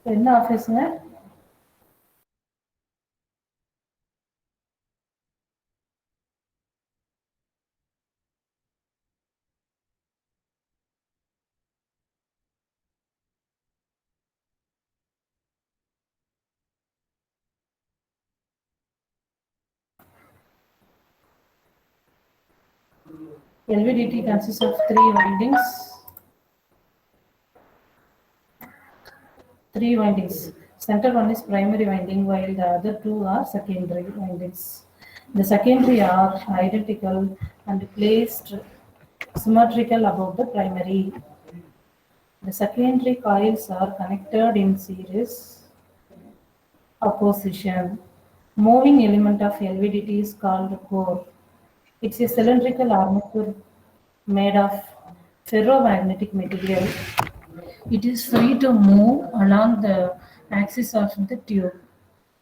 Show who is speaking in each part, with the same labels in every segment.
Speaker 1: என்ன ஆஃபீஸுங்க? LVDT consists of three windings. Three windings. Center one is primary winding, while the other two are secondary windings. The secondary are identical and placed symmetrical above the primary. The secondary coils are connected in series opposition. Moving element of LVDT is called core. It's a cylindrical armature made of ferromagnetic material. It is free to move along the axis of the tube.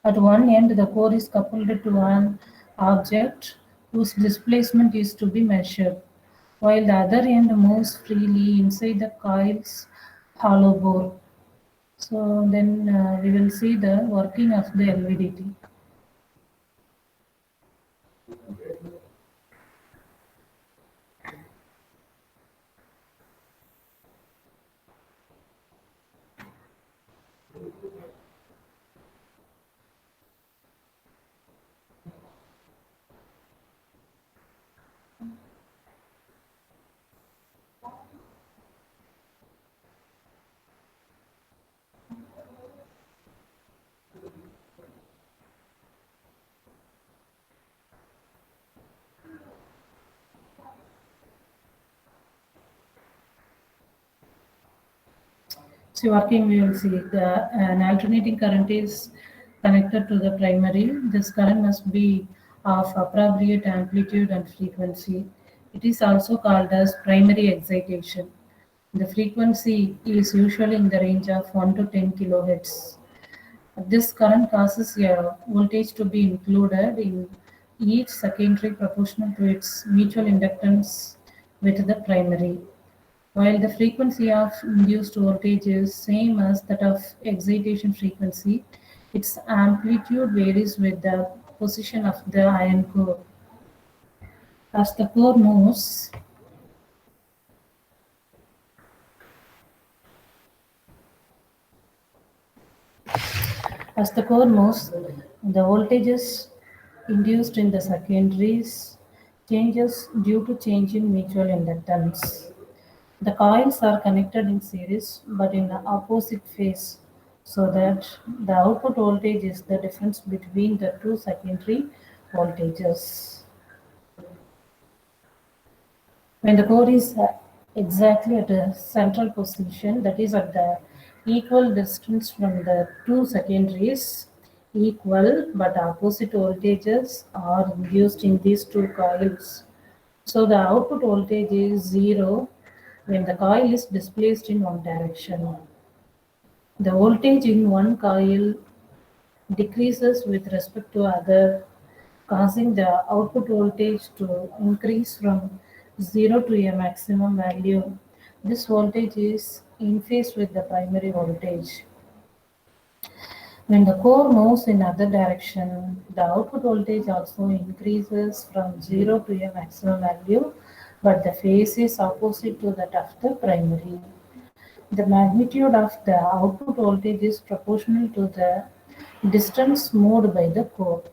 Speaker 1: At one end, the core is coupled to an object whose displacement is to be measured, while the other end moves freely inside the coil's hollow bore. So then we will see the working of the LVDT. So working, we will see an alternating current is connected to the primary. This current must be of appropriate amplitude and frequency. It is also called as primary excitation. The frequency is usually in the range of 1 to 10 kilohertz. This current causes a voltage to be included in each secondary proportional to its mutual inductance with the primary. While the frequency of induced voltage is same as that of excitation frequency, its amplitude varies with the position of the iron core. As the core moves, the voltages induced in the secondaries changes due to change in mutual inductance. The coils are connected in series but in the opposite phase, so that the output voltage is the difference between the two secondary voltages. When the core is exactly at a central position, that is at the equal distance from the two secondaries, equal but opposite voltages are induced in these two coils. So the output voltage is zero when the coil is displaced in one direction. The voltage in one coil decreases with respect to other, causing the output voltage to increase from 0 to a maximum value. This voltage is in phase with the primary voltage. When the core moves in other direction, the output voltage also increases from 0 to a maximum value, but the phase is opposite to that of the primary. The magnitude of the output voltage is proportional to the distance moved by the core.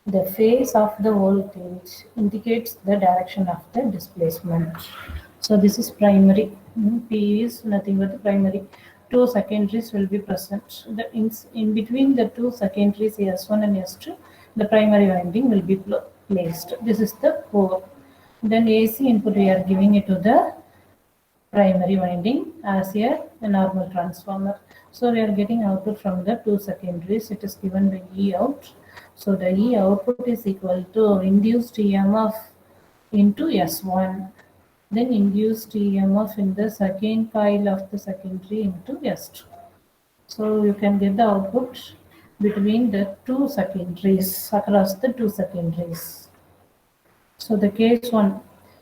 Speaker 1: The phase of the voltage indicates the direction of the displacement. So this is primary. P is nothing but the primary. Two secondaries will be present. In between the two secondaries S1 and S2, the primary winding will be placed. This is the core. Then AC input we are giving it to the primary winding as a normal transformer. So we are getting output from the two secondaries. It is given by E out. So the E output is equal to induced EMF into S1. Then induced EMF in the second coil of the secondary into S2. So you can get the output between the two secondaries, across the two secondaries. So the case one,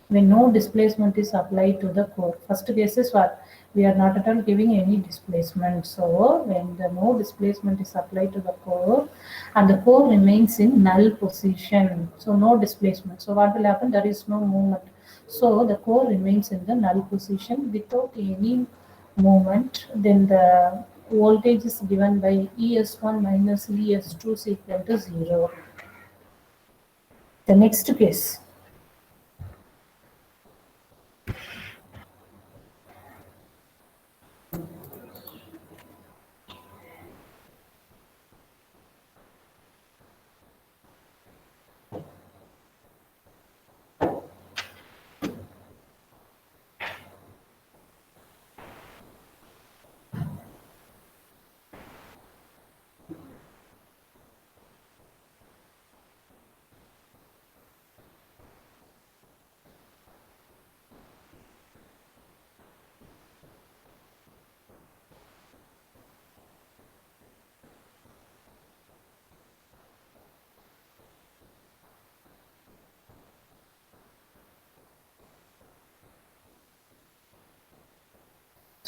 Speaker 1: when no displacement is applied to the core. First case is what? We are not at all giving any displacement. So when the no displacement is applied to the core and the core remains in null position, so no displacement. So what will happen? There is no movement. So the core remains in the null position without any movement. Then the voltage is given by ES1 minus ES2 is equal to 0. The next case.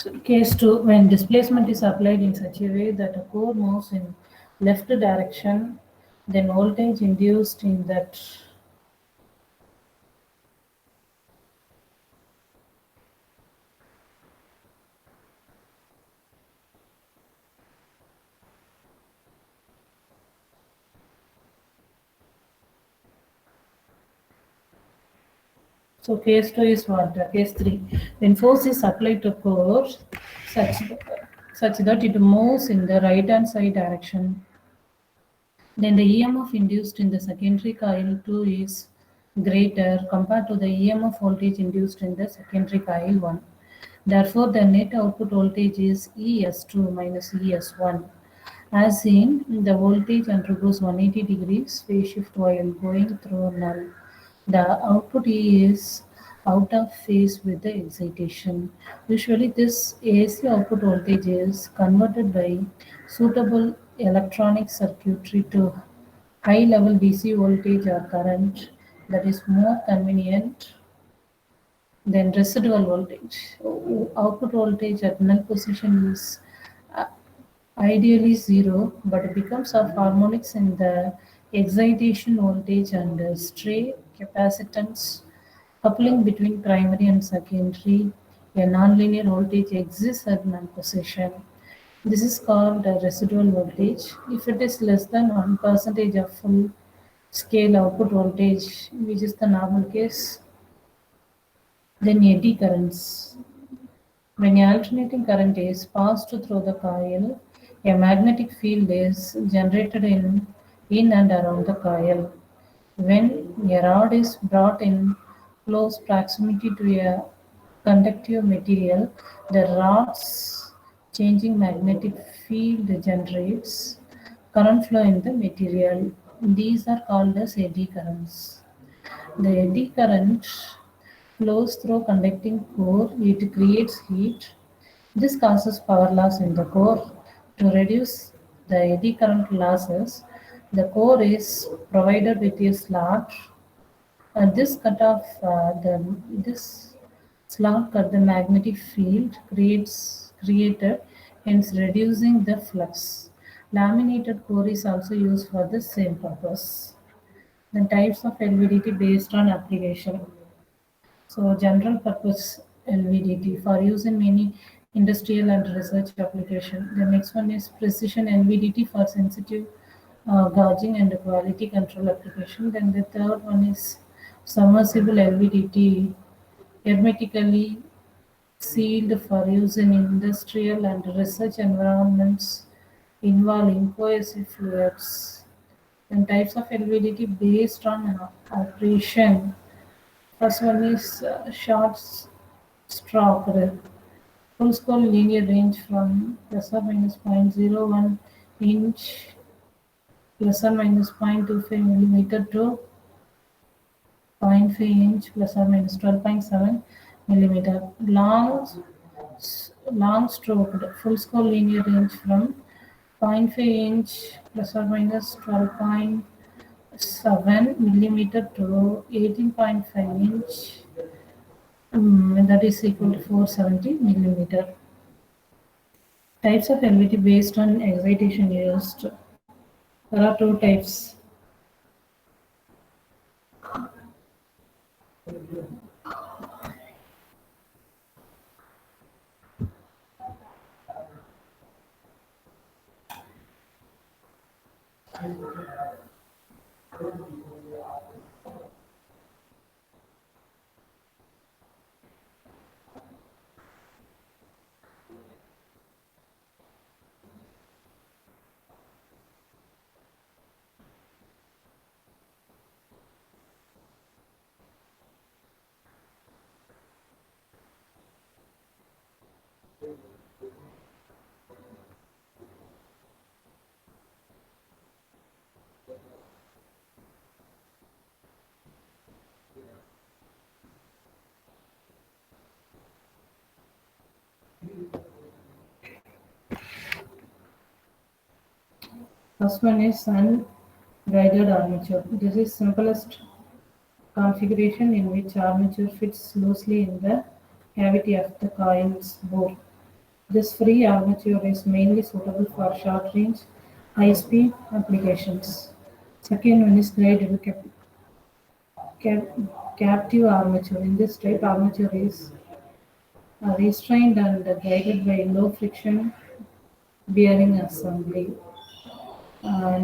Speaker 1: So case 2, when displacement is applied in such a way that a core moves in left direction, then voltage induced in that so case 2 is what? Case 3. When force is applied to core such, such that it moves in the right hand side direction, then the EMF induced in the secondary coil 2 is greater compared to the EMF voltage induced in the secondary coil 1. Therefore, the net output voltage is ES2 minus ES1. As seen, the voltage undergoes 180 degrees phase shift while going through null. The output E is out of phase with the excitation. Usually, this AC output voltage is converted by suitable electronic circuitry to high level DC voltage or current that is more convenient than residual voltage. Output voltage at null position is uh, ideally zero, but it becomes of harmonics in the excitation voltage and stray capacitance coupling between primary and secondary. A nonlinear voltage exists at null position. This is called a residual voltage. If it is less than 1% of full scale output voltage, which is the normal case, then eddy currents. When alternating current is passed through the coil, a magnetic field is generated in and around the coil. When a rod is brought in close proximity to a conductive material, the rod's changing magnetic field generates current flow in the material. These are called as eddy currents. The eddy current flows through conducting core. It creates heat. This causes power loss in the core. To reduce the eddy current losses, the core is provided with a slot. This cut off this slot cut the magnetic field created, hence reducing the flux. Laminated core is also used for the same purpose. The types of LVDT based on application. So general purpose LVDT for use in many industrial and research application. The next one is precision LVDT for sensitive gauging and quality control application. Then the third one is submersible LVDT, hermetically sealed for use in industrial and research environments involving cohesive fluids. Then types of LVDT based on operation. First one is short stroke, full scale linear range from plus or minus zero point 0.01 inch plus or minus 0.25 millimeter to zero point 5 inch plus or minus 12.7 millimeter. Long stroke, full scale linear range from zero point 0.5 inch plus or minus 12.7 millimeter to 18.5 inch that is equal to 470 millimeter. Types of LVT based on excitation used. There are two types. First one is unguided armature. This is simplest configuration in which armature fits loosely in the cavity of the coil's bore. This free armature is mainly suitable for short-range, high-speed applications. Second one is guided captive armature. In this type, armature is restrained and guided by low-friction bearing assembly.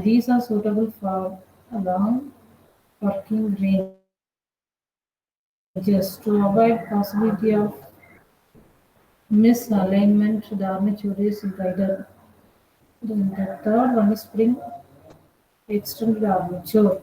Speaker 1: These are suitable for long working ranges. To avoid possibility of misalignment, the armature is guided. Then the third one is spring extended armature.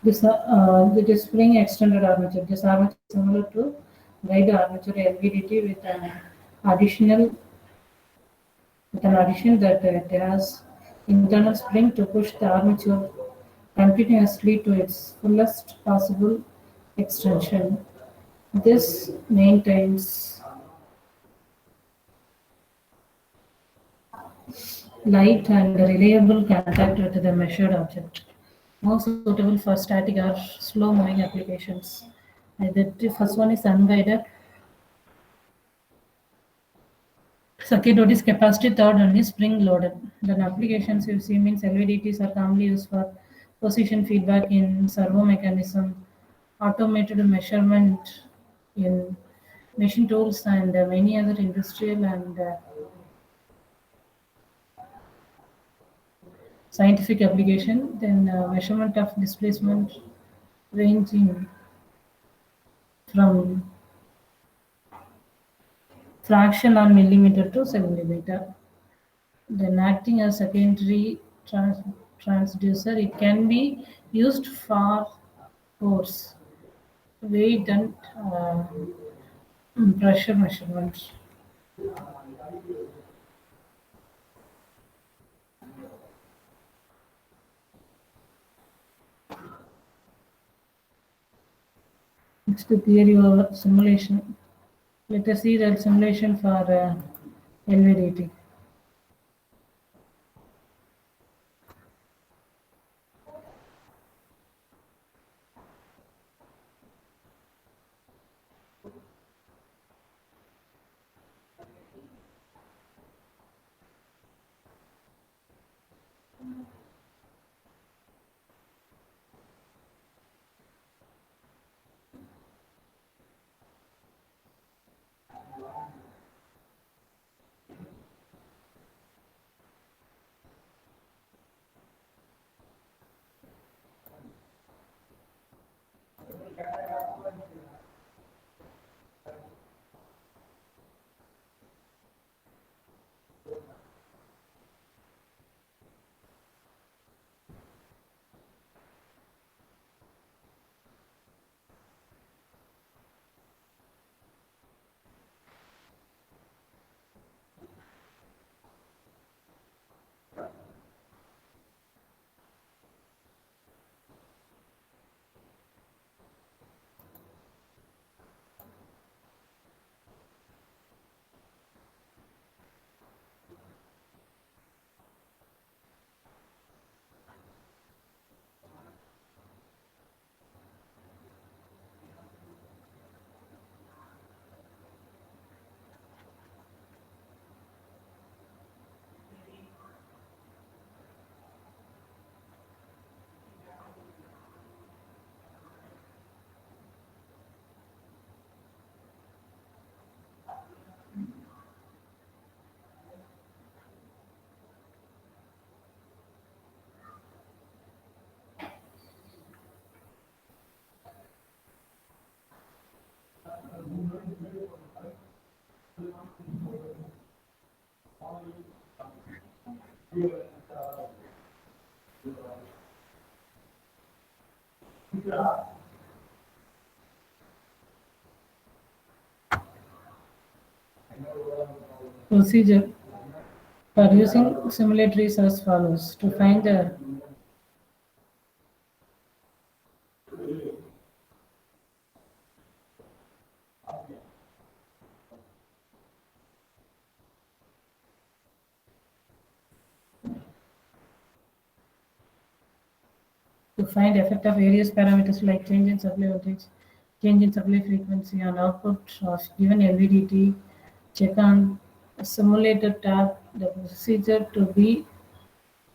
Speaker 1: It is spring extended armature. This armature is similar to guide armature LVDT additional with an addition that it has internal spring to push the armature continuously to its fullest possible extension. This maintains light and reliable contact with the measured object. More suitable for static or slow moving applications. The first one is unguided. Circuit is capacity, third one is spring loaded. Then applications you see means LVDTs are commonly used for position feedback in servo mechanism, automated measurement in machine tools and many other industrial and scientific application. Then measurement of displacement ranging from fraction on millimeter to centimeter. Then acting as secondary transducer, it can be used for force, weight and pressure measurements. Next, the theory of simulation. Let us see the simulation for LVDT. Procedure for using simulatories as follows. To find a to find effect of various parameters like change in supply voltage, change in supply frequency on output of given LVDT, check on simulator tab. The procedure to be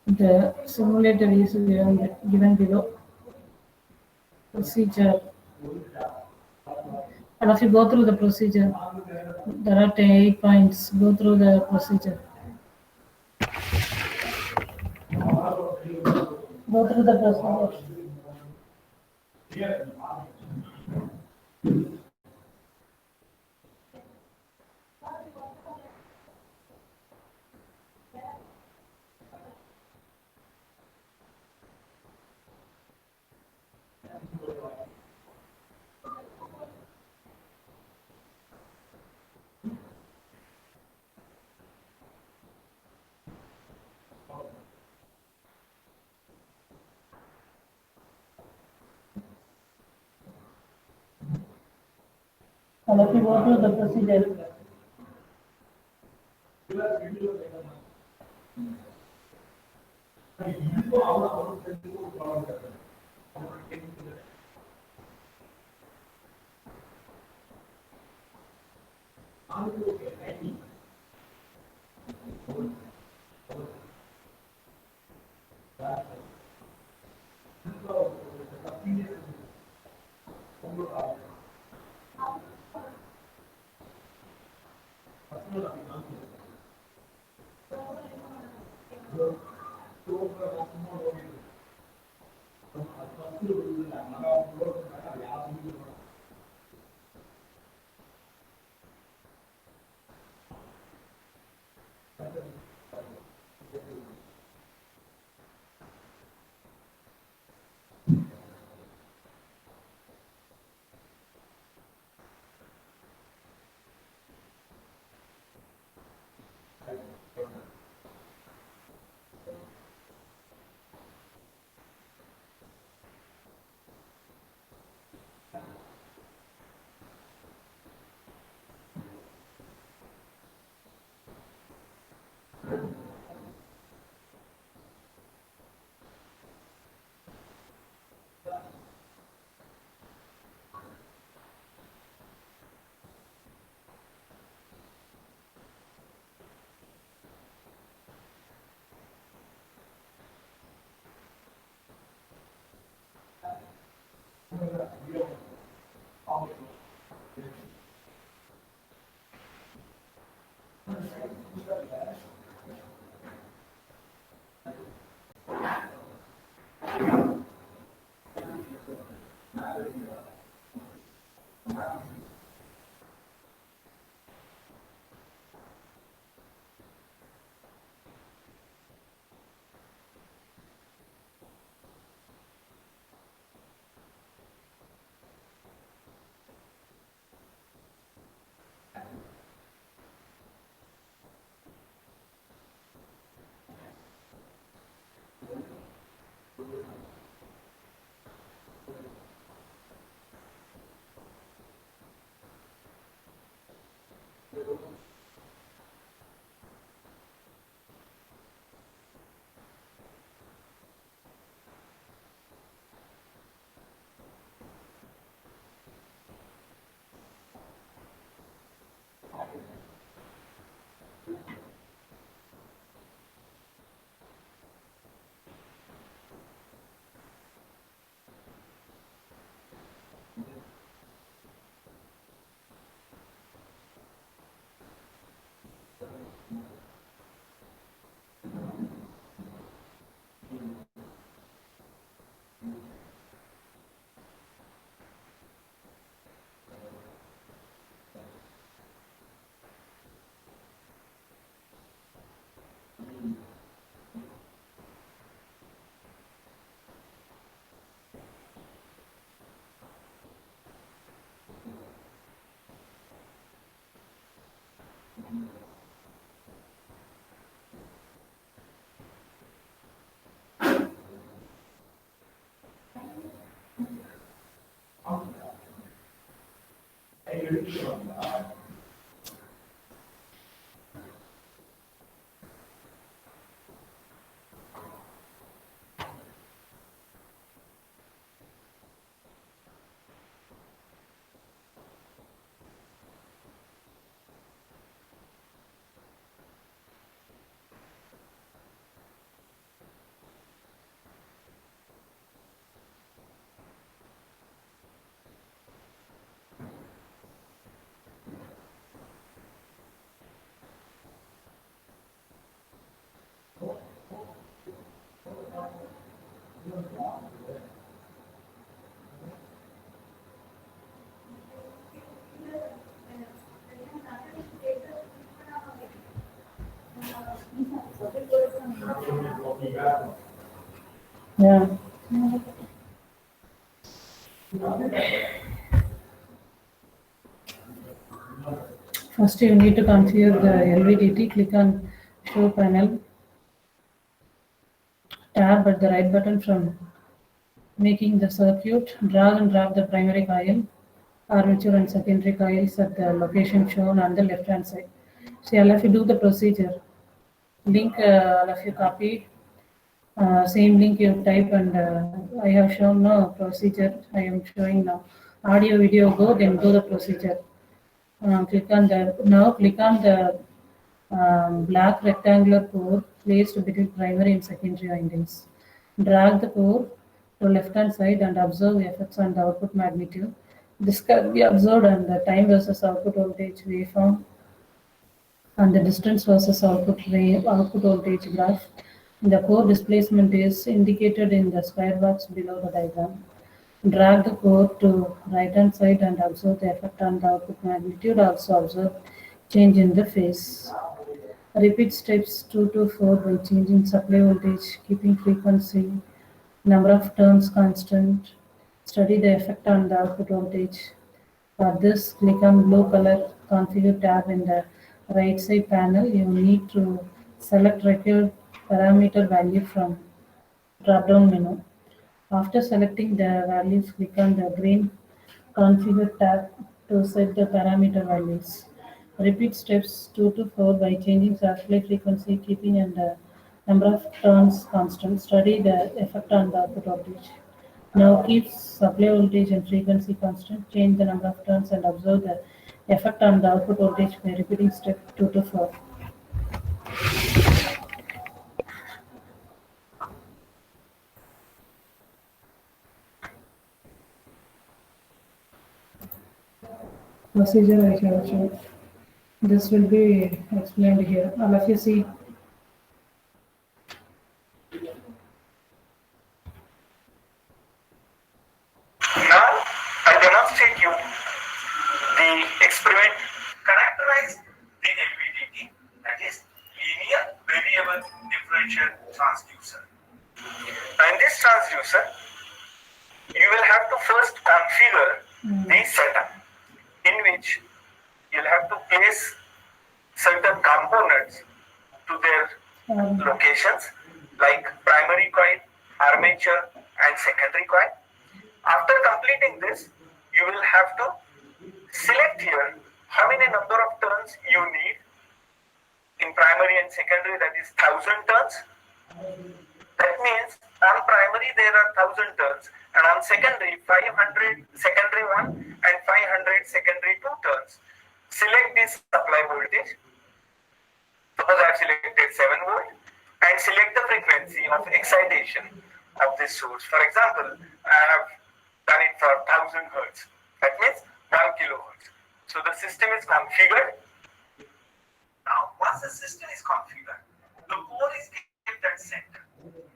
Speaker 1: the simulator is given below. Procedure. And if you go through the procedure, there are 8 points. Go through the procedure. Go through the procedure. And if you go through the procedure, Yeah. First, you need to configure the LVDT. Click on Show Panel. Tab at the right button from making the circuit. Drag and drop the primary coil, armature and secondary coils at the location shown on the left hand side. So I'll have you do the procedure. Link I'll have you copy. Same link you type and I have shown no procedure. I am showing now. Audio, video, go, then do the procedure. Click on the now. Click on the black rectangular core placed between primary and secondary windings. Drag the core to left hand side and observe effects on the output magnitude. This can be observed on the time versus output voltage waveform and the distance versus output voltage graph. The core displacement is indicated in the square box below the diagram. Drag the core to right hand side and observe the effect on the output magnitude. Also observe change in the phase. Repeat steps 2 to 4 by changing supply voltage, keeping frequency, number of turns constant. Study the effect on the output voltage. For this, click on blue color configure tab in the right side panel. You need to select required parameter value from drop down menu. After selecting the values, click on the green Configure tab to set the parameter values. Repeat steps 2 to 4 by changing supply frequency, keeping and the number of turns constant. Study the effect on the output voltage. Now keep supply voltage and frequency constant. Change the number of turns and observe the effect on the output voltage by repeating step 2 to 4. Procedure I have shown. This will be explained here. All of you see.
Speaker 2: Now I demonstrate you the experiment characterize the LVDT, that is linear variable differential transducer. And this transducer, you will have to first configure the setup in which you'll have to place certain components to their locations like primary coil, armature and secondary coil. After completing this, you will have to select here how many number of turns you need. In primary and secondary, that is 1000 turns. That means on primary there are 1000 turns, and on secondary 500 secondary 1 and 500 secondary 2 turns. Select this supply voltage. Suppose I have selected 7 volt and select the frequency of excitation of this source. For example, I have done it for 1000 hertz. That means 1 kilohertz. So the system is configured. Now, once the system is configured, the core is kept at center,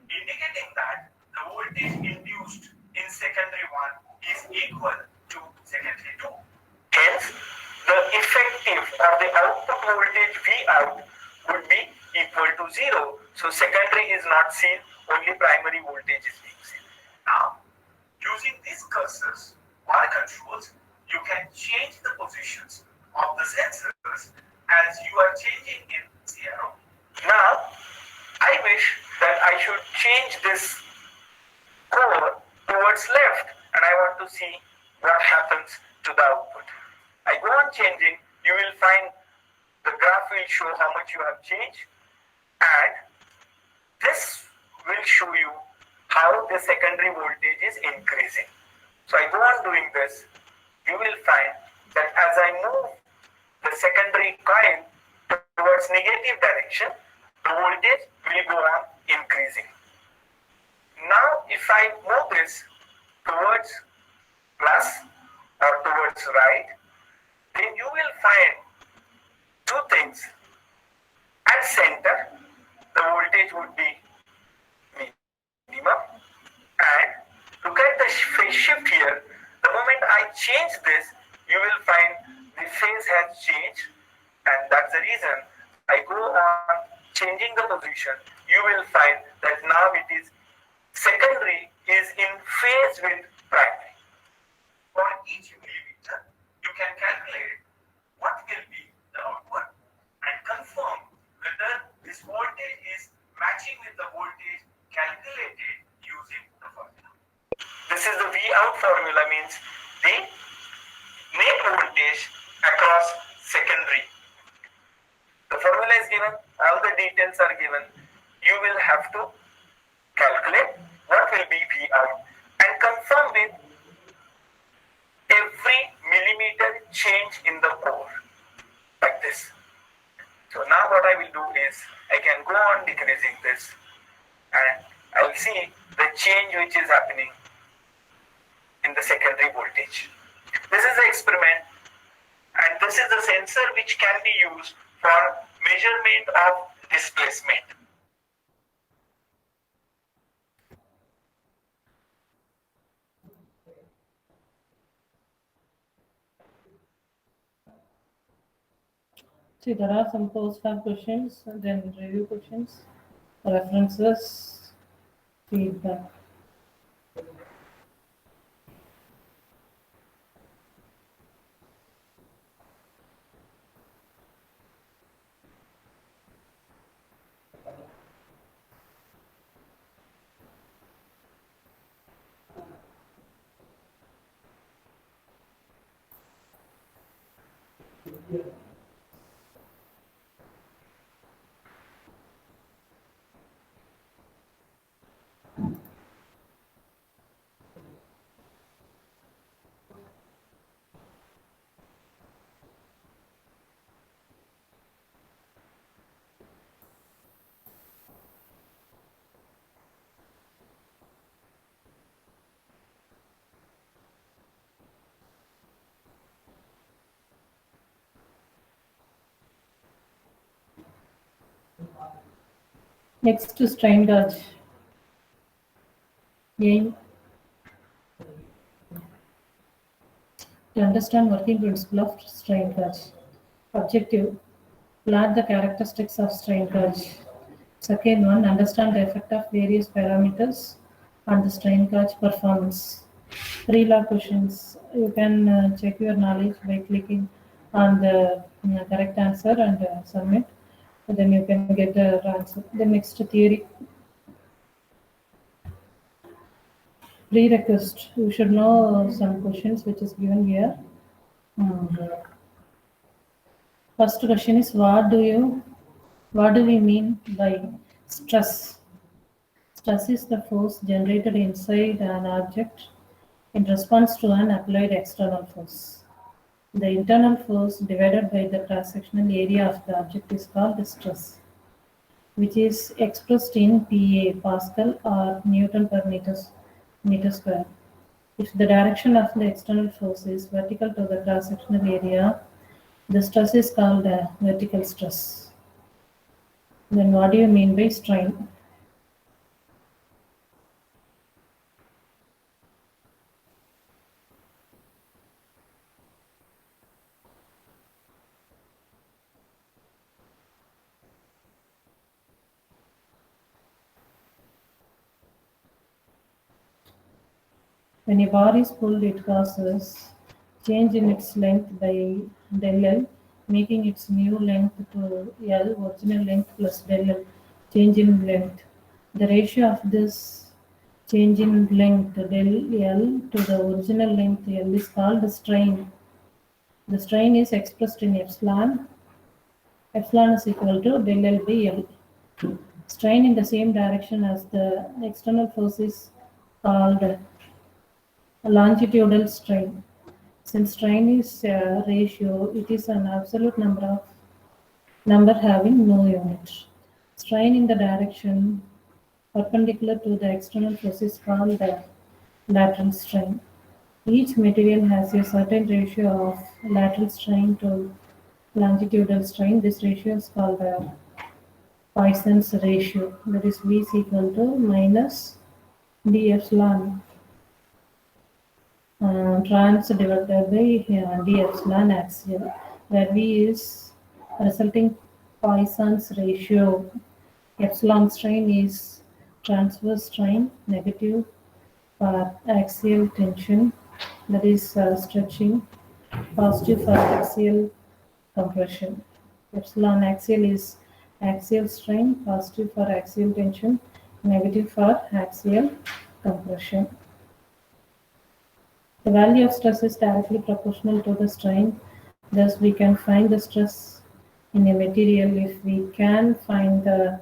Speaker 2: indicating that the voltage induced in secondary 1 is equal to secondary 2. Hence, the effective or the output voltage V out would be equal to 0. So secondary is not seen, only primary voltage is being seen. Now, using these cursors or controls, you can change the positions of the sensors as you are changing in CRO. Now, I wish that I should change this core towards left, and I want to see what happens to the output. I I go on changing, you will find the graph will show how much you have changed, and this will show you how the secondary voltage is increasing. So I go on doing this, you will find that as I move the secondary coil towards negative direction, the voltage will go on increasing. Now if I move this towards plus or towards right, then you will find two things. At center, the voltage would be minimum, and look at the phase shift here. The moment I change this, you will find the phase has changed, and that's the reason I go on changing the position. You will find that now it is secondary is in phase with primary. For each millimeter, you can calculate what will be the output and confirm whether this voltage is matching with the voltage calculated using the formula. This is the V out formula, means the net voltage across secondary. The formula is given, all the details are given. You will have to calculate what will be V out and confirm with every millimeter change in the core, like this. So now what I will do is I can go on decreasing this, and I will see the change which is happening in the secondary voltage. This is the experiment, and this is the sensor which can be used for measurement of displacement.
Speaker 1: See, there are some post-fab questions, then review questions, references, feedback. Next to strain gauge. Aim to understand working principle of strain gauge. Objective: plot the characteristics of strain gauge. Second one, understand the effect of various parameters on the strain gauge performance. 3 lab questions. You can check your knowledge by clicking on the correct answer and submit. And then you can get the answer. The next theory. Prerequisite. You should know some questions which is given here. First question is what do we mean by stress? Stress is the force generated inside an object in response to an applied external force. The internal force divided by the cross-sectional area of the object is called the stress, which is expressed in PA, Pascal, or Newton per meter square. If the direction of the external force is vertical to the cross-sectional area, the stress is called vertical stress. Then what do you mean by strain? When a bar is pulled, it causes change in its length by del L, making its new length to L, original length plus del L, change in length. The ratio of this change in length del L to the original length L is called strain. The strain is expressed in epsilon. Epsilon is equal to del L by L. Strain in the same direction as the external force is called longitudinal strain. Since strain is a ratio, it is an absolute number having no unit. Strain in the direction perpendicular to the external force is called the lateral strain. Each material has a certain ratio of lateral strain to longitudinal strain. This ratio is called the Poisson's ratio. That is V is equal to minus d epsilon trans divided by d epsilon axial, where V is resulting Poisson's ratio. Epsilon strain is transverse strain, negative for axial tension, that is stretching, positive for axial compression. Epsilon axial is axial strain, positive for axial tension, negative for axial compression. The value of stress is directly proportional to the strain. Thus, we can find the stress in a material if we can find the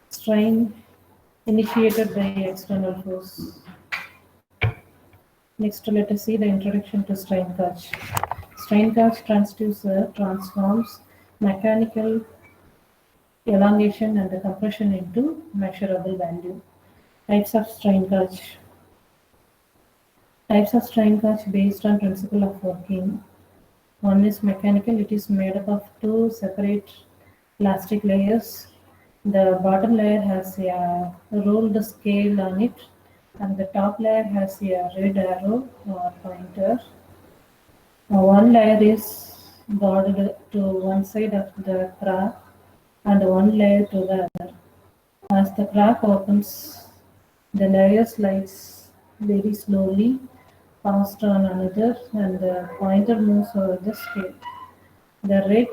Speaker 1: strain initiated by external force. Next, let us see the introduction to strain gauge. Strain gauge transforms mechanical elongation and compression into measurable value. Types of strain gauge. Types of strain gauge based on principle of working. One is mechanical. It is made up of two separate plastic layers. The bottom layer has a rolled scale on it, and the top layer has a red arrow or pointer. One layer is bordered to one side of the crack and one layer to the other. As the crack opens, the layer slides very slowly past on another, and the pointer moves over the scale. The red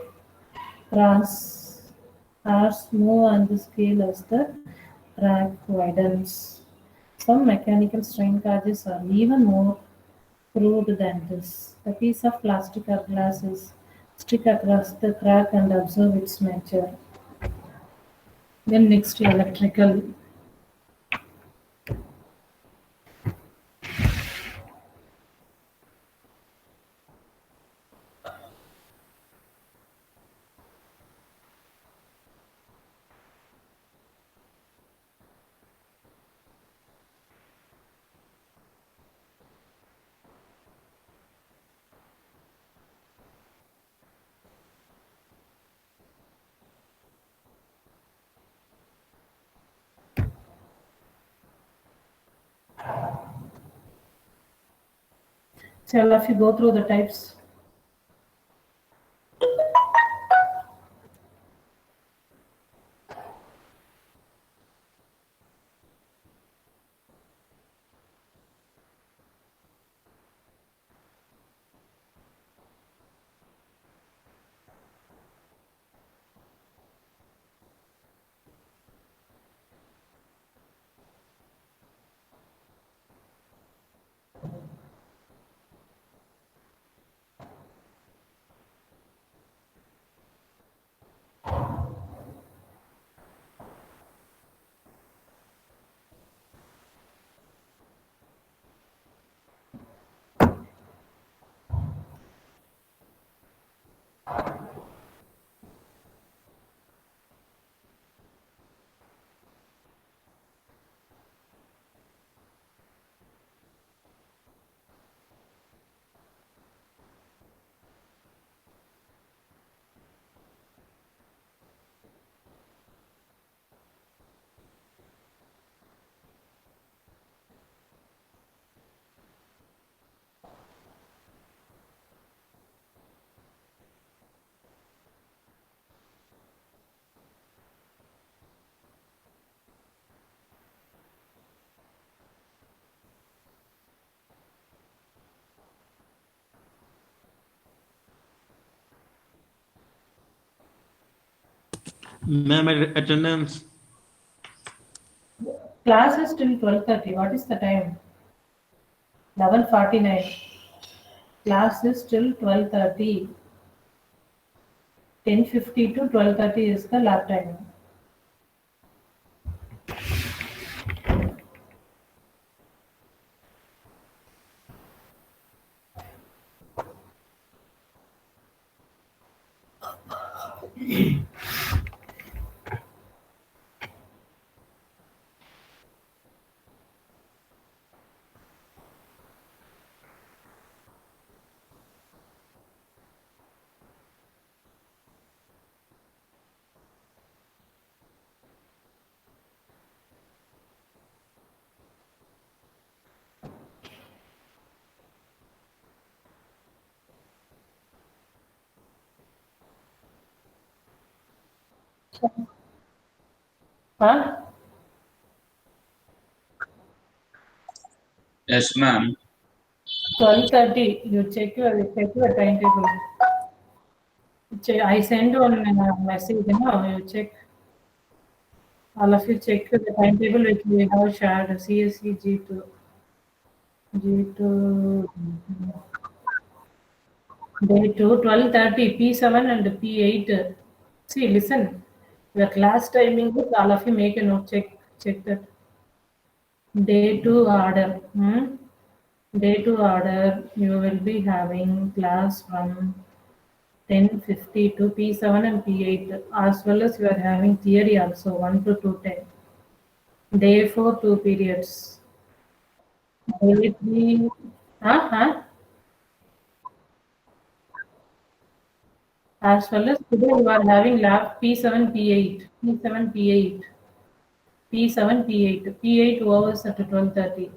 Speaker 1: crossbars move on the scale as the crack widens. Some mechanical strain gauges are even more crude than this. The piece of plastic or glass is stick across the crack and observe its nature. Then next, electrical. Shall we go through the types?
Speaker 3: Ma'am, attendance.
Speaker 1: Class is till 12:30. What is the time? 11:49. Class is till 12:30. 10:50 to 12:30 is the lab timing. Huh?
Speaker 4: Yes, ma'am.
Speaker 1: 12:30. You check your timetable. I send one message. You check. All of you check the timetable which we have shared. CSC G2. G2. Day 2, 12:30, P7 and P8. See, listen. The class timing is all of you make a note. Check that. Day 2 order. Day 2 order. You will be having class from 10:50 to P7 and P8, as well as you are having theory also 1 to 2:10. Day 4, 2 periods. Day 3, as well as today you are having lab P7, P8, P7, P8, P7, P8, P8 hours at 12:30.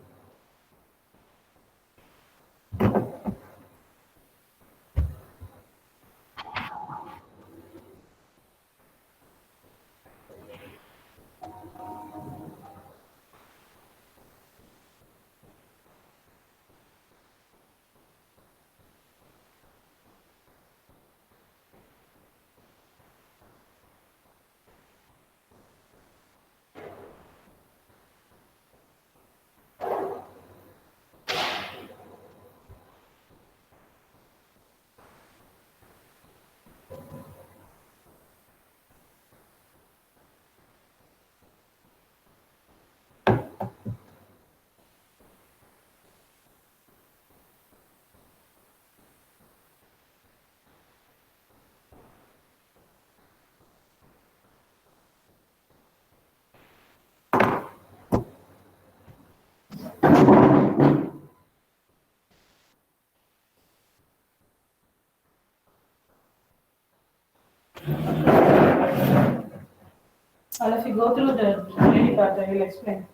Speaker 1: Well, if you go through the theory part, I will explain.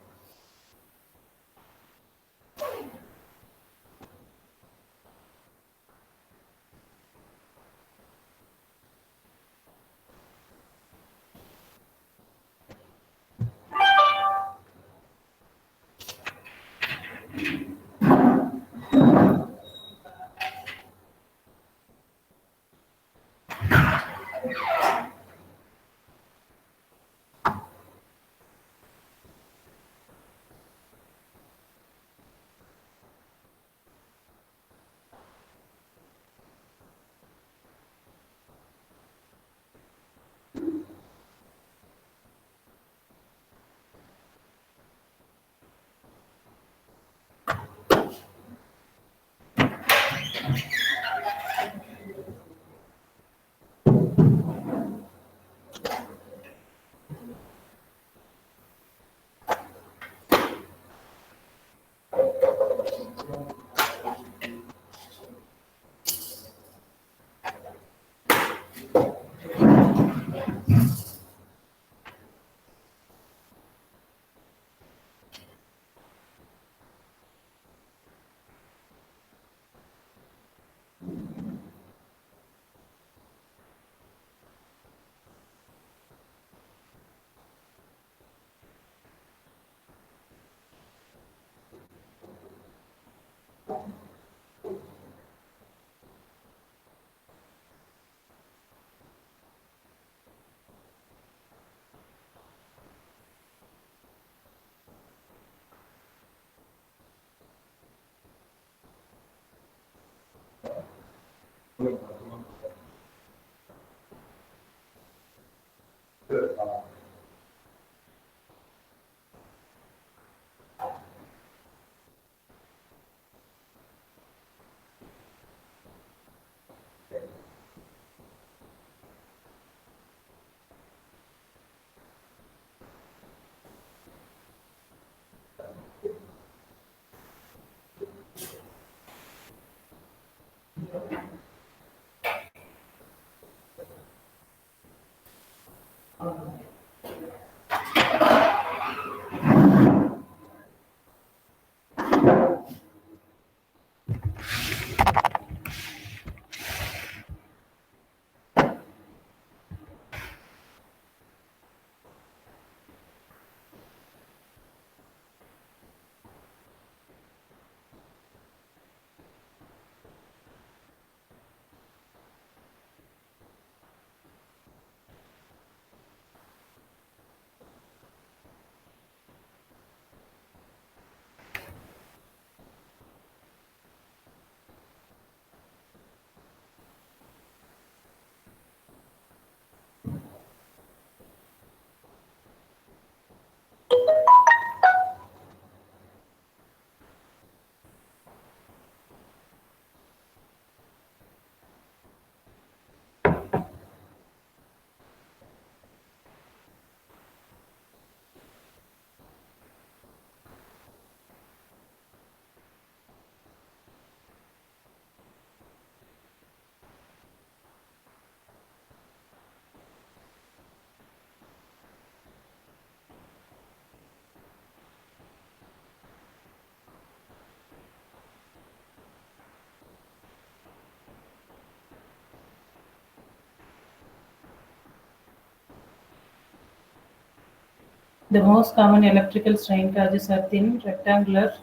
Speaker 1: The most common electrical strain gauges are thin, rectangular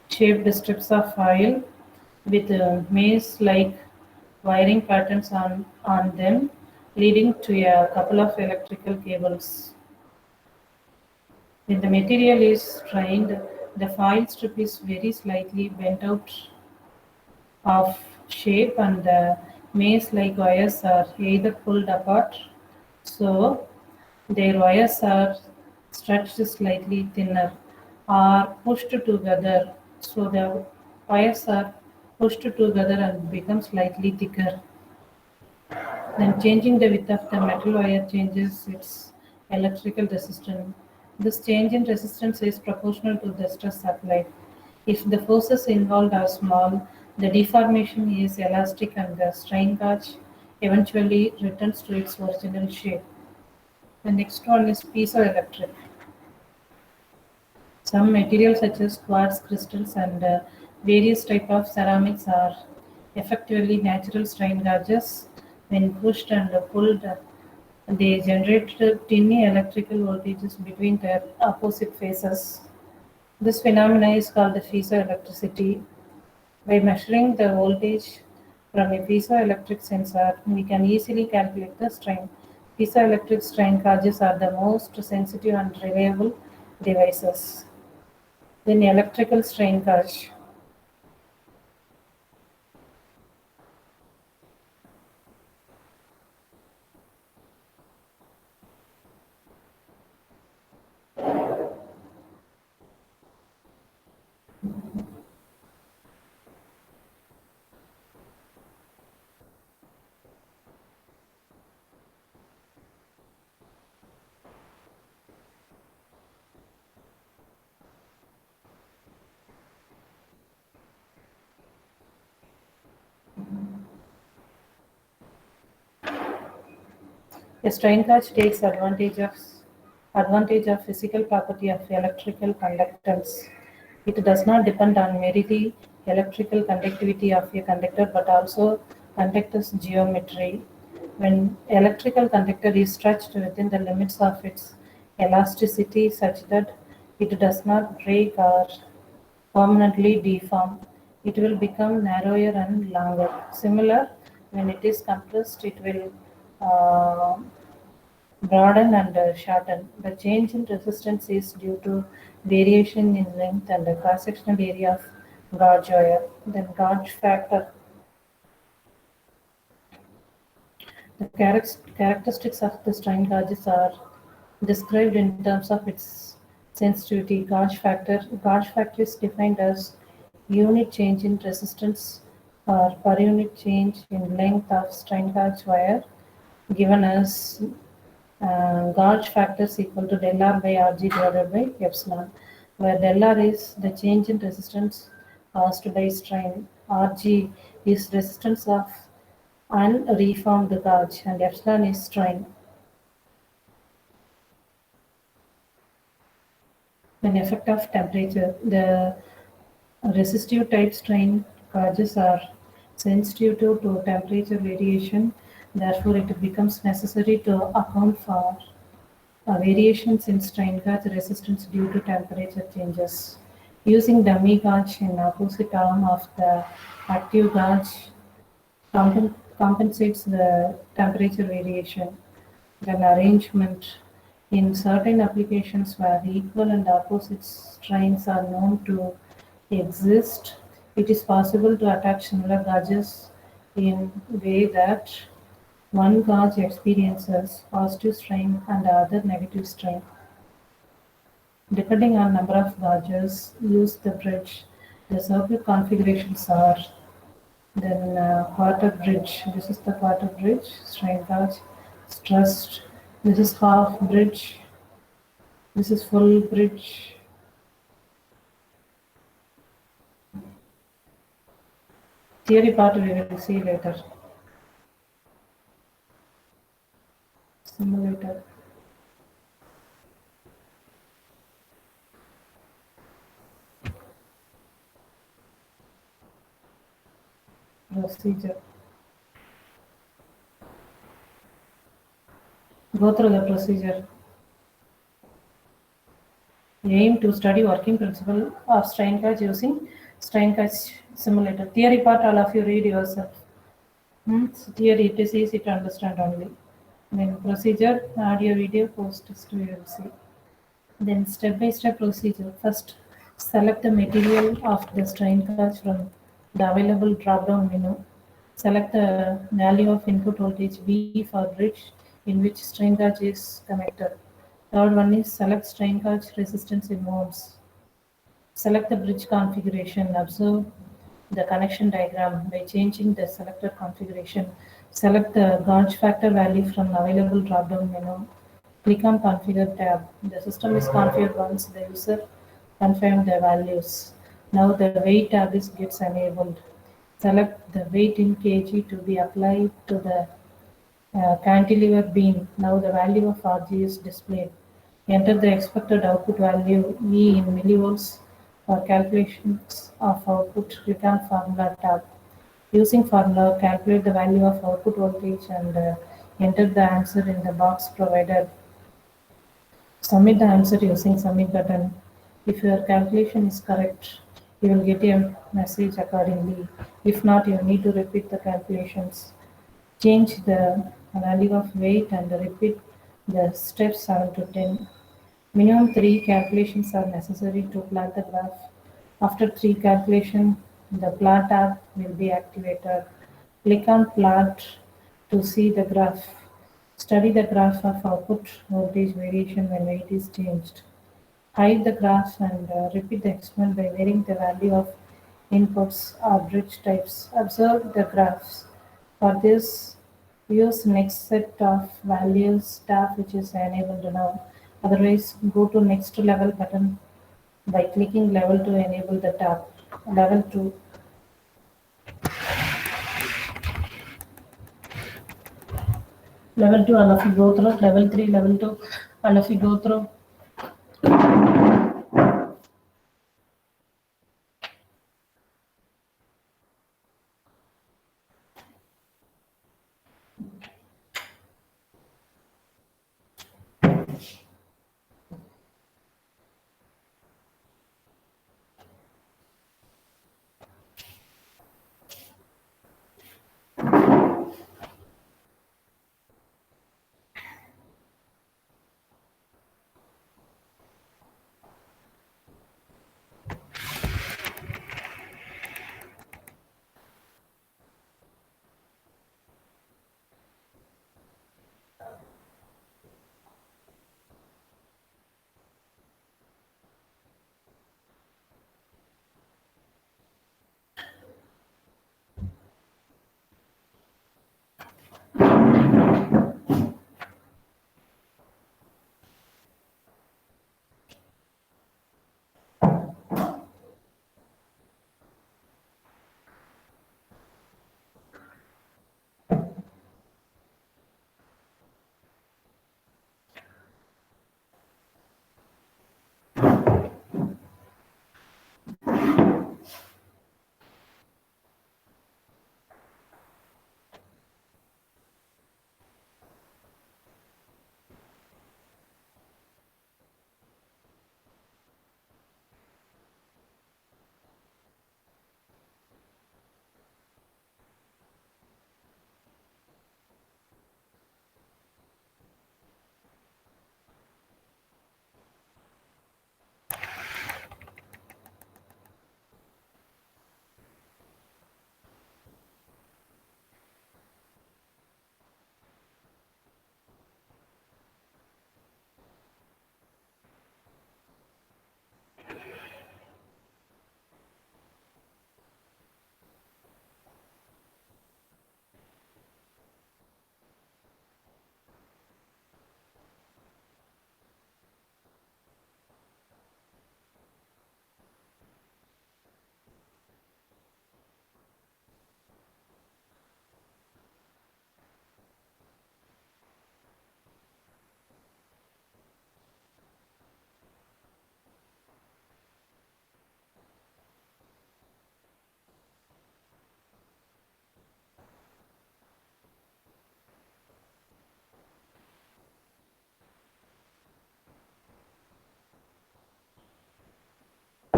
Speaker 1: shaped strips of foil with maze-like wiring patterns on them, leading to a couple of electrical cables. When the material is strained, the foil strip is very slightly bent out of shape and the maze-like wires are either pulled apart, so their wires are stretched slightly thinner, or pushed together, so the wires are pushed together and become slightly thicker. Then changing the width of the metal wire changes its electrical resistance. This change in resistance is proportional to the stress applied. If the forces involved are small, the deformation is elastic and the strain gauge eventually returns to its original shape. The next one is piezoelectric. Some materials such as quartz crystals and various types of ceramics are effectively natural strain gauges. When pushed and pulled, they generate tiny electrical voltages between their opposite phases. This phenomenon is called the piezoelectricity. By measuring the voltage from a piezoelectric sensor, we can easily calculate the strain. Piezoelectric strain gauges are the most sensitive and reliable devices. Then electrical strain gauge. A strain gauge takes advantage of physical property of electrical conductance. It does not depend on merely electrical conductivity of a conductor but also conductor's geometry. When electrical conductor is stretched within the limits of its elasticity such that it does not break or permanently deform, it will become narrower and longer. Similar, when it is compressed, it will uh, broaden and shorten. The change in resistance is due to variation in length and the cross-sectional area of gauge wire. Then gauge factor. The characteristics of the strain gauges are described in terms of its sensitivity. Gauge factor is defined as unit change in resistance or per unit change in length of strain gauge wire given as gauge factor is equal to del R by Rg divided by epsilon, where del R is the change in resistance caused by strain, Rg is resistance of unreformed gauge, and epsilon is strain. An effect of temperature. The resistive type strain gauges are sensitive to temperature variation, therefore it becomes necessary to account for variations in strain gauge resistance due to temperature changes. Using dummy gauge in opposite arm of the active gauge compensates the temperature variation. Then arrangement. In certain applications where equal and opposite strains are known to exist, it is possible to attach similar gauges in way that one gauge experiences positive strain and the other negative strain. Depending on number of gauges used the bridge, the circuit configurations are then quarter bridge. This is the quarter bridge, strain gauge, stressed. This is half bridge. This is full bridge. Theory part we will see later. Simulator. Procedure. Go through the procedure. Aim to study working principle of strain gauge using strain gauge simulator. Theory part all of you read yourself. So theory it is easy to understand only. Then procedure, audio, video, post test we will see. Then step-by-step procedure. First, select the material of the strain gauge from the available drop-down menu. Select the value of input voltage V for bridge in which strain gauge is connected. Third one is select strain gauge resistance in ohms. Select the bridge configuration. Observe the connection diagram by changing the selected configuration. Select the gauge factor value from available drop-down menu. Click on Configure tab. The system is configured once the user confirmed the values. Now the weight tab gets enabled. Select the weight in kg to be applied to the cantilever beam. Now the value of Rg is displayed. Enter the expected output value E in millivolts for calculations of output. Click on Formula tab. Using formula, calculate the value of output voltage and enter the answer in the box provided. Submit the answer using Submit button. If your calculation is correct, you will get a message accordingly. If not, you need to repeat the calculations. Change the value of weight and repeat the steps 7 to 10. Minimum 3 calculations are necessary to plot the graph. After 3 calculations, the plot tab will be activated. Click on plot to see the graph. Study the graph of output voltage variation when weight is changed. Hide the graph and repeat the experiment by varying the value of inputs or bridge types. Observe the graphs. For this, use next set of values tab which is enabled now. Otherwise, go to next level button by clicking level to enable the tab. Level 2. Level 2 all of you go through. Level 3, level 2 all of you go through.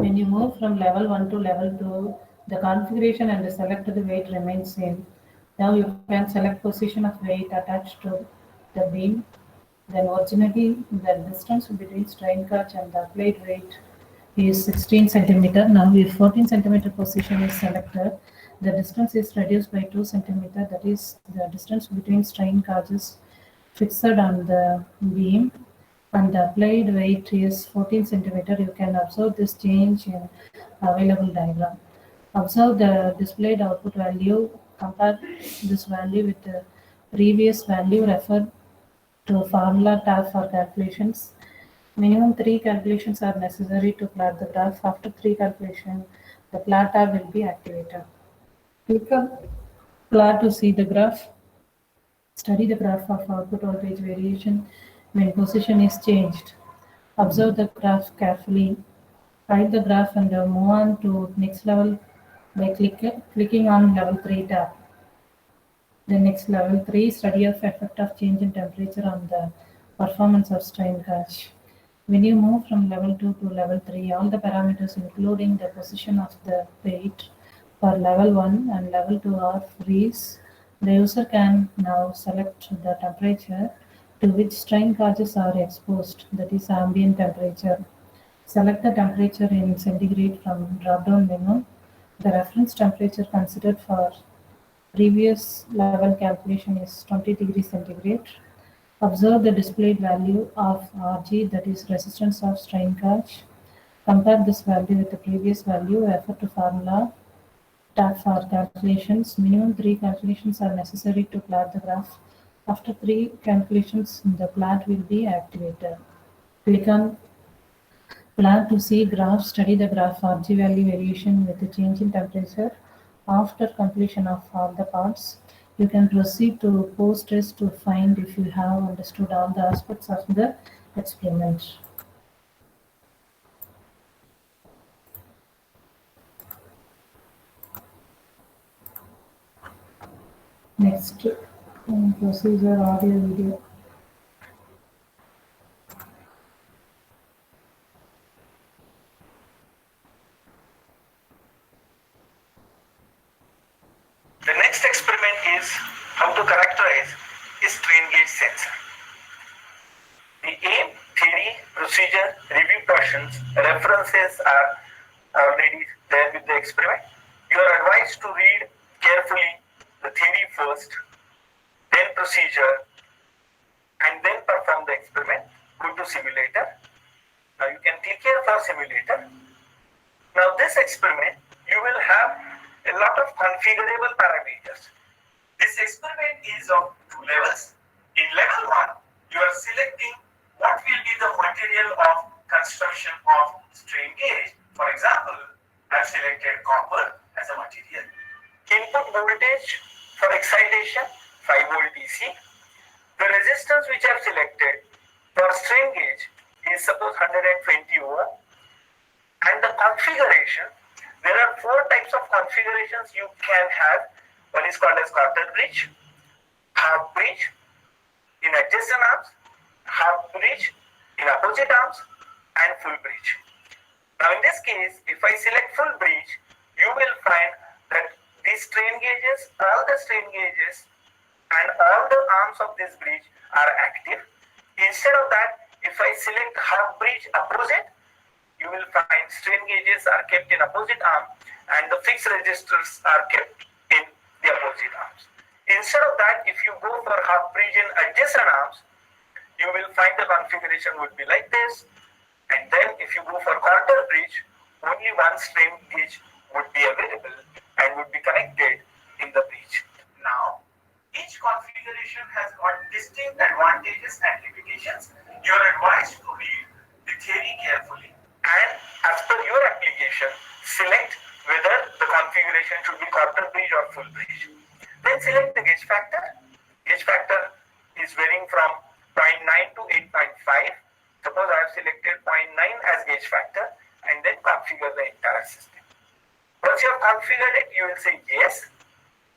Speaker 1: When you move from level 1 to level 2, the configuration and the selected weight remains same. Now you can select position of weight attached to the beam. Then originally the distance between strain gauge and the applied weight is 16 centimeter. Now if 14 centimeter position is selected, the distance is reduced by 2 centimeter. That is the distance between strain gauges fixed on the beam and the applied weight is 14 centimeter. You can observe this change in available diagram. Observe the displayed output value. Compare this value with the previous value. Refer to formula tab for calculations. Minimum 3 calculations are necessary to plot the graph. After 3 calculations, the plot tab will be activated. Click on plot to see the graph. Study the graph of output voltage variation when position is changed. Observe the graph carefully. Hide the graph and move on to next level by clicking on level 3 tab. The next level 3 study of effect of change in temperature on the performance of strain gauge. When you move from level 2 to level 3, all the parameters including the position of the weight for level 1 and level 2 are freeze. The user can now select the temperature to which strain gauges are exposed, that is ambient temperature. Select the temperature in centigrade from drop-down menu. The reference temperature considered for previous level calculation is 20 degrees centigrade. Observe the displayed value of Rg, that is resistance of strain gauge. Compare this value with the previous value. Refer to formula tab for calculations. Minimum 3 calculations are necessary to plot the graph. After 3 calculations, the plot will be activated. Click on plot to see graph. Study the graph Rg value variation with the change in temperature. After completion of all the parts, you can proceed to post-test to find if you have understood all the aspects of the experiment. Next, procedure audio video.
Speaker 2: The next experiment is how to characterize a strain gauge sensor. The aim, theory, procedure, review questions, references are already there with the experiment. You are advised to read carefully the theory first, then procedure, and then perform the experiment. Go to simulator. Now you can click here for simulator. Now this experiment, you will have a lot of configurable parameters. This experiment is of 2 levels. In level 1, you are selecting what will be the material of construction of strain gauge. For example, I have selected copper as a material. Input voltage for excitation 5 volt DC. The resistance which I have selected for strain gauge is suppose 120 ohm. And the configuration, there are 4 types of configurations you can have. One is called as quarter bridge, half bridge in adjacent arms, half bridge in opposite arms, and full bridge. Now in this case, if I select full bridge, you will find that these strain gauges, all the strain gauges and all the arms of this bridge are active. Instead of that, if I select half bridge opposite, you will find strain gauges are kept in opposite arm and the fixed resistors are kept in the opposite arms. Instead of that, if you go for half bridge in adjacent arms, you will find the configuration would be like this. And then if you go for quarter bridge, only one strain gauge would be available and would be connected in the bridge. Now, each configuration has got distinct advantages and limitations. You are advised to read the theory carefully and as per your application, select whether the configuration should be quarter bridge or full bridge. Then select the gauge factor. Gauge factor is varying from 0.9 to 8.5. Suppose I have selected 0.9 as gauge factor and then configure the entire system. Once you have configured it, you will say yes.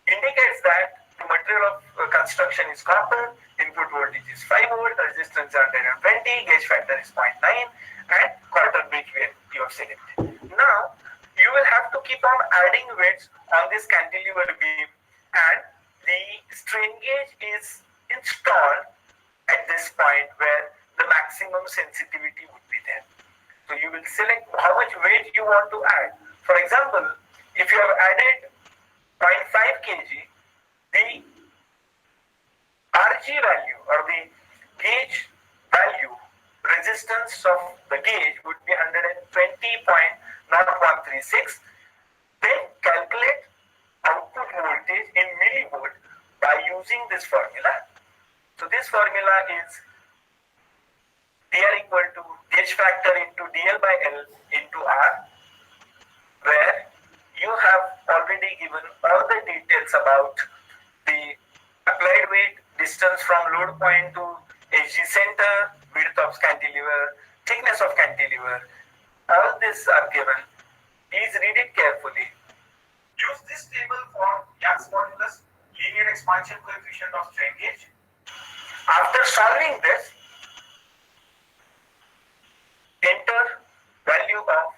Speaker 2: Indicates that the material of construction is copper, input voltage is 5 volt, resistance is 120, gauge factor is 0.9, and quarter bridge where you have selected. weights on this cantilever beam, and the strain gauge is installed at this point where the maximum sensitivity would be there. So you will select how much weight you want to add. For example, if you have added 0.5 kg, the RG value or the gauge value resistance of the gauge would be 120.0136. Then calculate output voltage in millivolt by using this formula. So this formula is DR equal to gauge factor into DL by L into R, where you have already given all the details about the applied weight, distance from load point to HG center, width of cantilever, thickness of cantilever. All this are given. Please read it carefully. Use this table for Young's modulus, linear expansion coefficient of strain gauge. After solving this, enter value of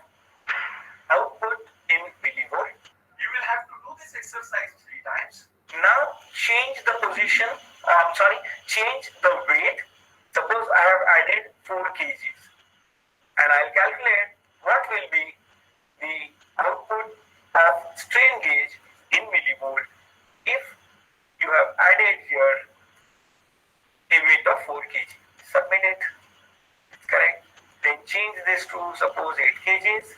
Speaker 2: output in millivolt. You will have to do this exercise 3 times. Now change the position, change the weight. Suppose I have added 4 kgs, and I'll calculate what will be the output of strain gauge in millivolt if you have added here a weight of 4 kg. Submit it. It's correct. Then change this to suppose 8 kgs.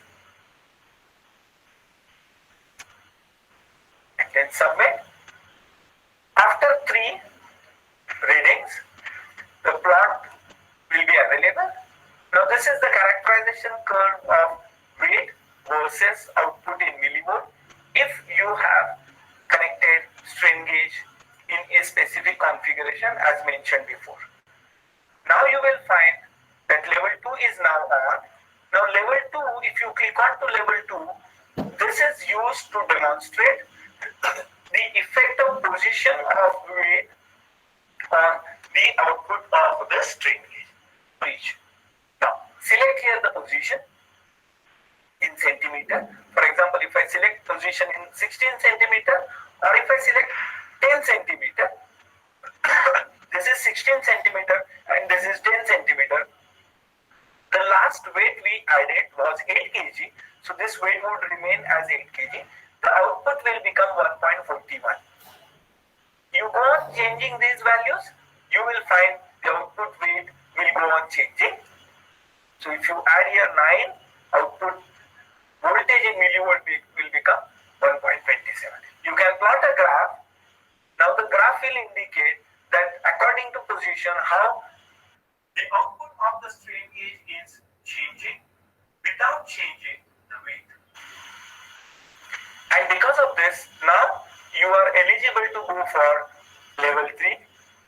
Speaker 2: And then submit. After 3 readings, the plot will be available. Now this is the characterization curve of weight versus output in millivolt if you have connected strain gauge in a specific configuration as mentioned before. Now you will find that level 2 is now on. Now level 2, if you click on to level 2, this is used to demonstrate the effect of position of weight on the output of the strain gauge. Now select here the position in centimeter. For example, if I select position in 16 centimeter, or if I select 10 centimeter, this is 16 centimeter and this is 10 centimeter. The last weight we added was 8 kg, so this weight would remain as 8 kg. The output will become 1.41. You go on changing these values, you will find the output weight will go on changing. So if you add here 9, output voltage in millivolt will become 1.27. You can plot a graph. Now the graph will indicate that according to position how the output of the strain gauge is changing without changing the weight. And because of this, now you are eligible to go for level 3.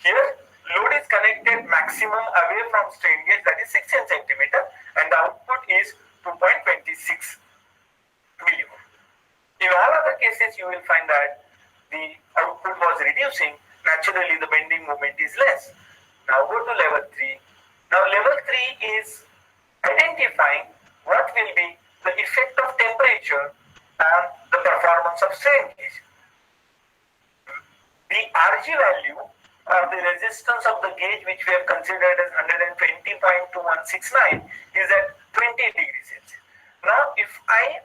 Speaker 2: Here load is connected maximum away from strain gauge, that is 16 centimeter, and the output is 2.26 millivolt. In all other cases, you will find that the output was reducing. Naturally, the bending moment is less. Now go to level 3. Now level 3 is identifying what will be the effect of temperature on the performance of strain gauge. The RG value or the resistance of the gauge, which we have considered as 120.2169, is at 20 degrees Celsius. Now if I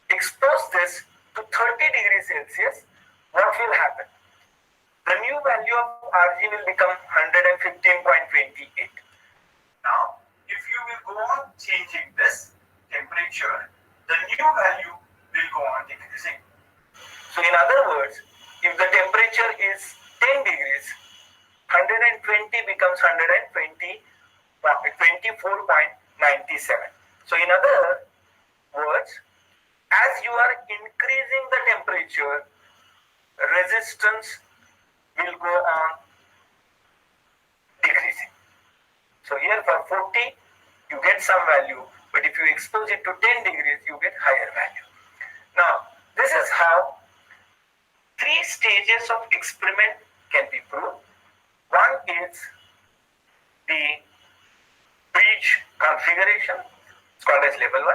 Speaker 2: expose this to 30 degrees Celsius, what will happen? The new value of RG will become 115.28. Now, if you will go on changing this temperature, the new value will go on decreasing. So in other words, if the temperature is 10 degrees, 120 becomes 24.97. So in other words, as you are increasing the temperature, resistance will go on decreasing. So here for 40, you get some value, but if you expose it to 10 degrees, you get higher value. Now, this is how 3 stages of experiment can be proved. One is the bridge configuration, it's called as level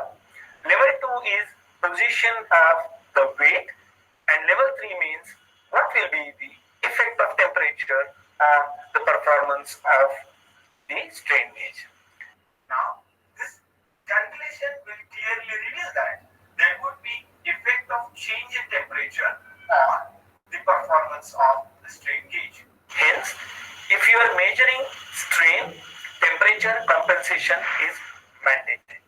Speaker 2: 1. Level 2 is position of the weight, and level 3 means what will be the effect of temperature on the performance of the strain gauge. Now, this calculation will clearly reveal that there would be effect of change in temperature on the performance of the strain gauge. Hence, if you are measuring strain, temperature compensation is mandatory.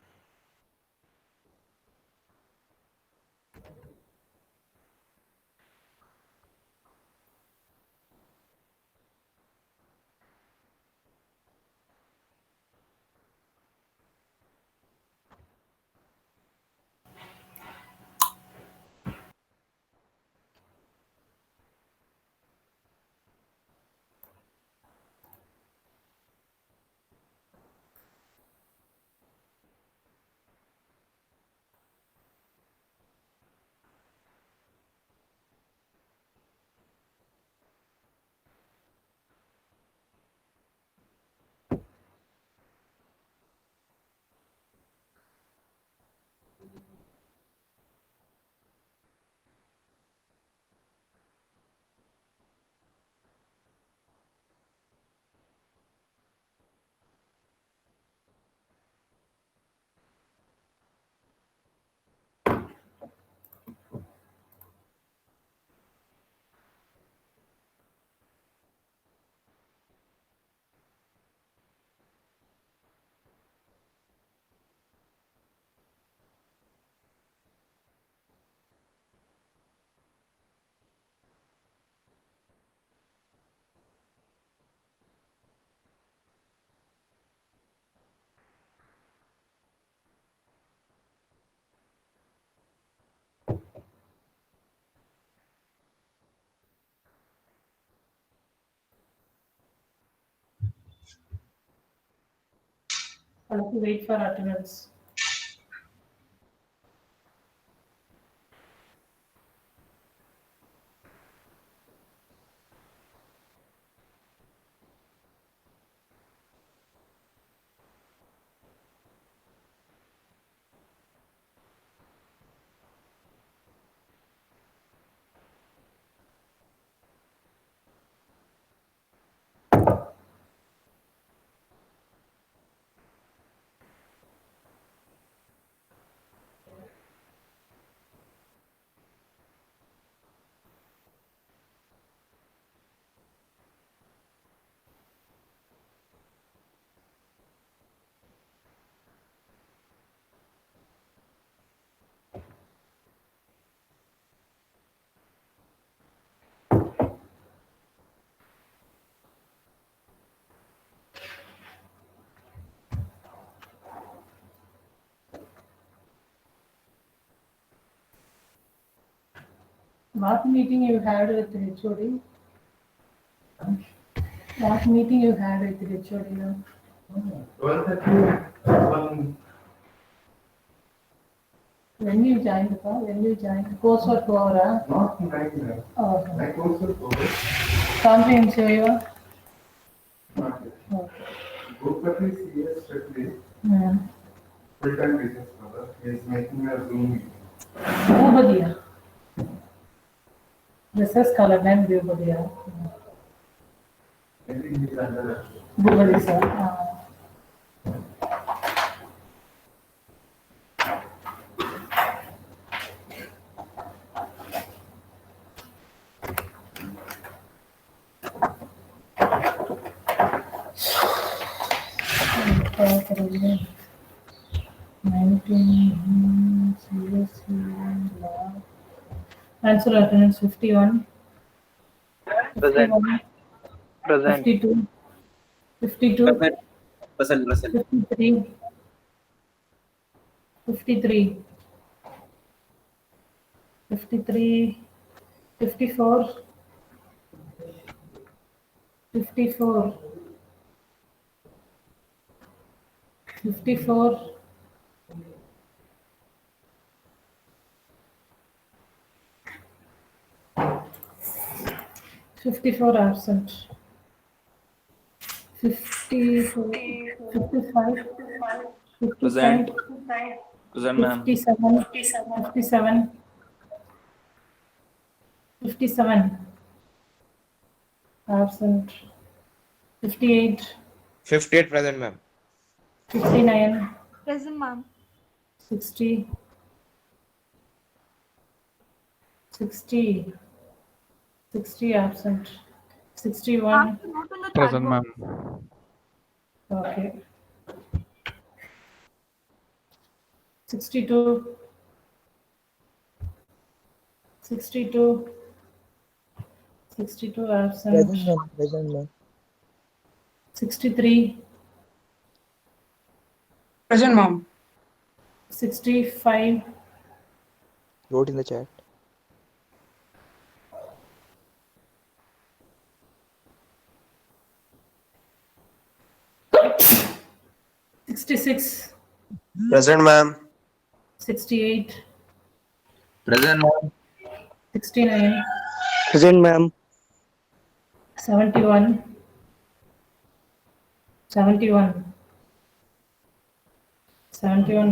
Speaker 1: I'll have to wait for attendance. What meeting you had with HOD? What meeting you had with HOD now?
Speaker 4: 12:30.
Speaker 1: When you joined the call? When you joined the course for 2 hours?
Speaker 4: Not 9.
Speaker 1: Oh,
Speaker 4: I also go.
Speaker 1: comprehensive you are?
Speaker 4: Not yet.
Speaker 1: Okay.
Speaker 4: Gopati CS Shetty,
Speaker 1: Hmm.
Speaker 4: full-time business mother, is making a Zoom meeting.
Speaker 1: Bhubadiya. This is colored name Bhubadiya.
Speaker 4: I think he's under that.
Speaker 1: Bhubadiya sir. Okay. 19 seriously law. Answer attendance 51.
Speaker 5: Present.
Speaker 1: 51,
Speaker 5: Present.
Speaker 1: 52, 52,
Speaker 5: Present.
Speaker 1: 53, 53, 53, 54, 54, 54, 54 absent. 54, 55, 55,
Speaker 5: Present. Present, ma'am.
Speaker 1: 57, 57, 57. Absent. 58.
Speaker 6: 58 present, ma'am.
Speaker 1: 59.
Speaker 7: Present, ma'am.
Speaker 1: 60. 60. 60 absent. 61.
Speaker 7: Ma'am, not in the chat
Speaker 8: Present,
Speaker 7: box.
Speaker 8: ma'am.
Speaker 1: Okay. 62. 62. 62 absent.
Speaker 9: Present, ma'am. Present, ma'am.
Speaker 1: 63.
Speaker 10: Present, ma'am.
Speaker 1: 65.
Speaker 9: Wrote in the chat.
Speaker 1: 66.
Speaker 6: Present, ma'am.
Speaker 1: 68.
Speaker 6: Present, ma'am.
Speaker 1: 69.
Speaker 9: Present, ma'am.
Speaker 1: 71. 71. 71